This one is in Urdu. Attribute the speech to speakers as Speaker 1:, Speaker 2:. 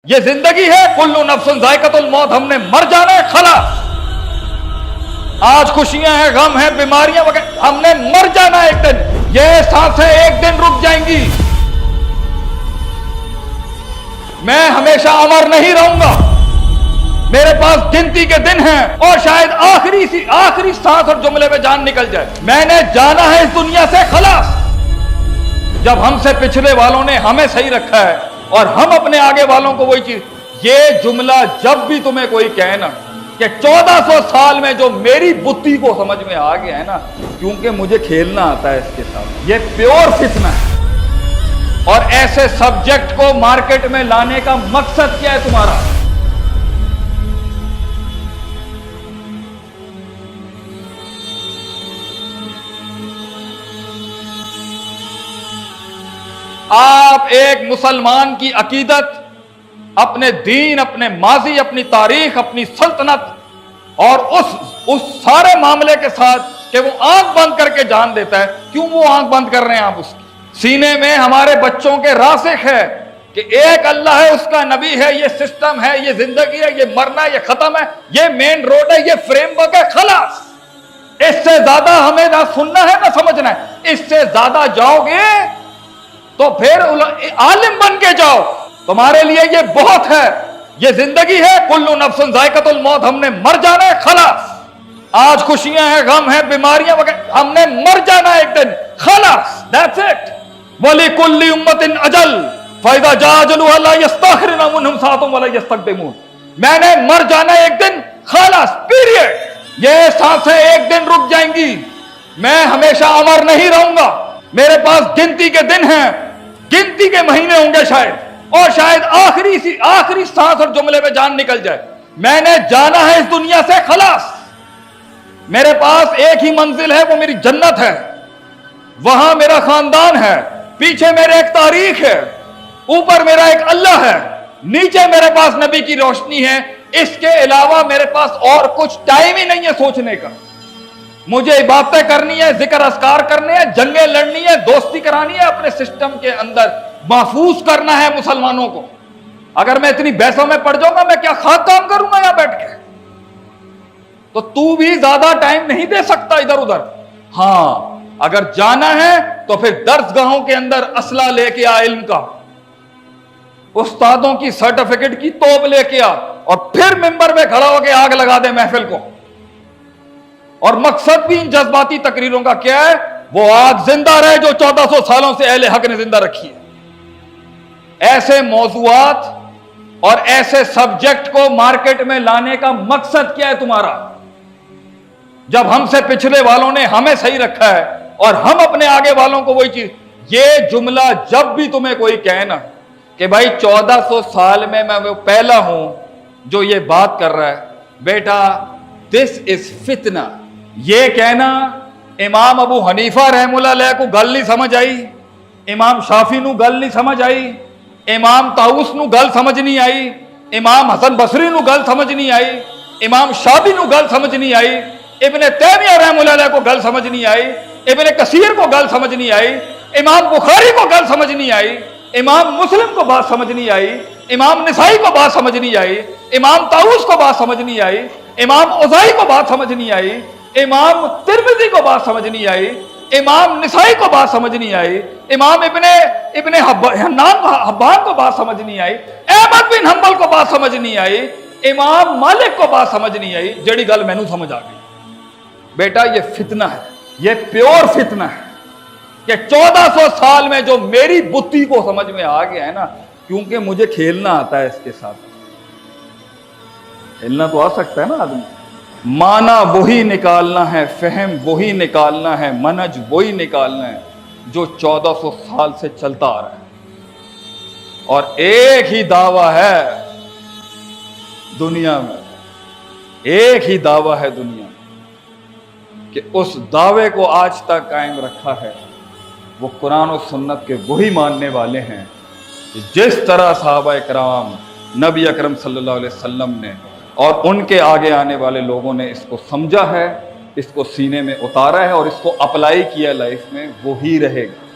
Speaker 1: یہ زندگی ہے، کلو نفس ذائقۃ الموت، ہم نے مر جانا ہے، خلاص۔ آج خوشیاں ہیں، غم ہیں، بیماریاں وغیرہ، ہم نے مر جانا ہے ایک دن۔ یہ سانسیں ایک دن رک جائیں گی۔ میں ہمیشہ امر نہیں رہوں گا، میرے پاس گنتی کے دن ہیں، اور شاید آخری سانس اور جملے میں جان نکل جائے۔ میں نے جانا ہے اس دنیا سے، خلاص۔ جب ہم سے پچھلے والوں نے ہمیں صحیح رکھا ہے اور ہم اپنے آگے والوں کو وہی چیز، یہ جملہ جب بھی تمہیں کوئی کہے نا کہ 1400 سال میں جو میری بتی کو سمجھ میں آ گیا ہے نا، کیونکہ مجھے کھیلنا آتا ہے اس کے ساتھ، یہ پیور فتنہ ہے۔ اور ایسے سبجیکٹ کو مارکیٹ میں لانے کا مقصد کیا ہے تمہارا؟ آپ ایک مسلمان کی عقیدت، اپنے دین، اپنے ماضی، اپنی تاریخ، اپنی سلطنت اور اس سارے معاملے کے ساتھ کہ وہ آنکھ بند کر کے جان دیتا ہے، کیوں وہ آنکھ بند کر رہے ہیں آپ اس کی؟ سینے میں ہمارے بچوں کے راسخ ہے کہ ایک اللہ ہے، اس کا نبی ہے، یہ سسٹم ہے، یہ زندگی ہے، یہ مرنا ہے، یہ ختم ہے، یہ مین روڈ ہے، یہ فریم ورک ہے، خلاص۔ اس سے زیادہ ہمیں نہ سننا ہے نہ سمجھنا ہے۔ اس سے زیادہ جاؤ گے تو پھر عالم بن کے جاؤ، تمہارے لیے یہ بہت ہے۔ یہ زندگی ہے، کلو نفس ذائقۃ الموت، ہم نے مر جانا ہے، خلاص۔ آج خوشیاں ہیں، غم ہیں، بیماریاں وغیرہ، ہم نے مر جانا ہے ایک دن، خلاص، that's it۔ وَلِكُلِّ أُمَّةٍ أَجَلٌ فَإِذَا جَاءَ أَجَلُهَا لَا يَسْتَأْخِرُونَ عَنْهُ سَاعَةً وَلَا يَسْتَقْدِمُونَ۔ میں نے مر جانا ہے ایک دن، خلاص، پیریڈ۔ یہ سانسیں ایک دن رک جائیں گی، میں ہمیشہ امر نہیں رہوں گا، میرے پاس گنتی کے دن ہیں، گنتی کے مہینے ہوں گے شاید، اور شاید آخری سانس اور جملے میں جان نکل جائے۔ میں نے جانا ہے اس دنیا سے، خلاص۔ میرے پاس ایک ہی منزل ہے، وہ میری جنت ہے، وہاں میرا خاندان ہے، پیچھے میرے ایک تاریخ ہے، اوپر میرا ایک اللہ ہے، نیچے میرے پاس نبی کی روشنی ہے۔ اس کے علاوہ میرے پاس اور کچھ ٹائم ہی نہیں ہے سوچنے کا۔ مجھے عبادتیں کرنی ہے، ذکر اذکار کرنے ہیں، جنگیں لڑنی ہے، دوستی کرانی ہے، اپنے سسٹم کے اندر محفوظ کرنا ہے مسلمانوں کو۔ اگر میں اتنی بحثوں میں پڑ جاؤں گا، میں کیا خاک کام کروں گا یہاں بیٹھ کے؟ تو بھی زیادہ ٹائم نہیں دے سکتا ادھر ادھر۔ ہاں، اگر جانا ہے تو پھر درس گاہوں کے اندر اسلحہ لے کے آ، علم کا، استادوں کی سرٹیفکیٹ کی توپ لے کے آ، اور پھر ممبر میں کھڑا ہو کے آگ لگا دے محفل کو۔ اور مقصد بھی ان جذباتی تقریروں کا کیا ہے؟ وہ آگ زندہ رہے جو 1400 سالوں سے اہل حق نے زندہ رکھی ہے۔ ایسے موضوعات اور ایسے سبجیکٹ کو مارکیٹ میں لانے کا مقصد کیا ہے تمہارا؟ جب ہم سے پچھلے والوں نے ہمیں صحیح رکھا ہے اور ہم اپنے آگے والوں کو وہی چیز، یہ جملہ جب بھی تمہیں کوئی کہے نا کہ بھائی 1400 سال میں وہ پہلا ہوں جو یہ بات کر رہا ہے، بیٹا دس از فتنہ۔ یہ کہنا امام ابو حنیفہ رحم اللہ علیہ کو گل نہیں سمجھ آئی، امام شافعی نو گل نہیں سمجھ آئی، امام طاؤس نو گل سمجھ نہیں آئی، امام حسن بصری نو گل سمجھ نہیں آئی، امام شافعی نو گل سمجھ نہیں آئی، ابن تیمیہ رحم اللہ علیہ کو گل سمجھ نہیں آئی، ابن کثیر کو گل سمجھ نہیں آئی، امام بخاری کو گل سمجھ نہیں آئی، امام مسلم کو بات سمجھ نہیں آئی، امام نسائی کو بات سمجھ نہیں آئی، امام طاؤس کو بات سمجھ نہیں آئی، امام اوزاعی کو بات سمجھ نہیں آئی، امام ترمذی کو بات سمجھ نہیں آئی، امام نسائی کو بات سمجھ نہیں آئی، امام ابن حبان کو بات سمجھ نہیں آئی، احمد بن حنبل کو بات سمجھ نہیں آئی، امام مالک کو بات سمجھ نہیں آئی، جڑی گل مینوں سمجھ آ گئی۔ بیٹا یہ فتنہ ہے، یہ پیور فتنہ ہے کہ 1400 سال میں جو میری بتی کو سمجھ میں آ گیا ہے نا، کیونکہ مجھے کھیلنا آتا ہے اس کے ساتھ۔ کھیلنا تو آ سکتا ہے نا آدمی، معنی وہی نکالنا ہے، فہم وہی نکالنا ہے، منہج وہی نکالنا ہے جو 1400 سال سے چلتا آ رہا ہے۔ اور ایک ہی دعویٰ ہے دنیا میں، ایک ہی دعویٰ ہے دنیا میں کہ اس دعوے کو آج تک قائم رکھا ہے، وہ قرآن و سنت کے وہی ماننے والے ہیں کہ جس طرح صحابہ کرام، نبی اکرم صلی اللہ علیہ وسلم نے اور ان کے آگے آنے والے لوگوں نے اس کو سمجھا ہے، اس کو سینے میں اتارا ہے اور اس کو اپلائی کیا لائف میں، وہی رہے گا۔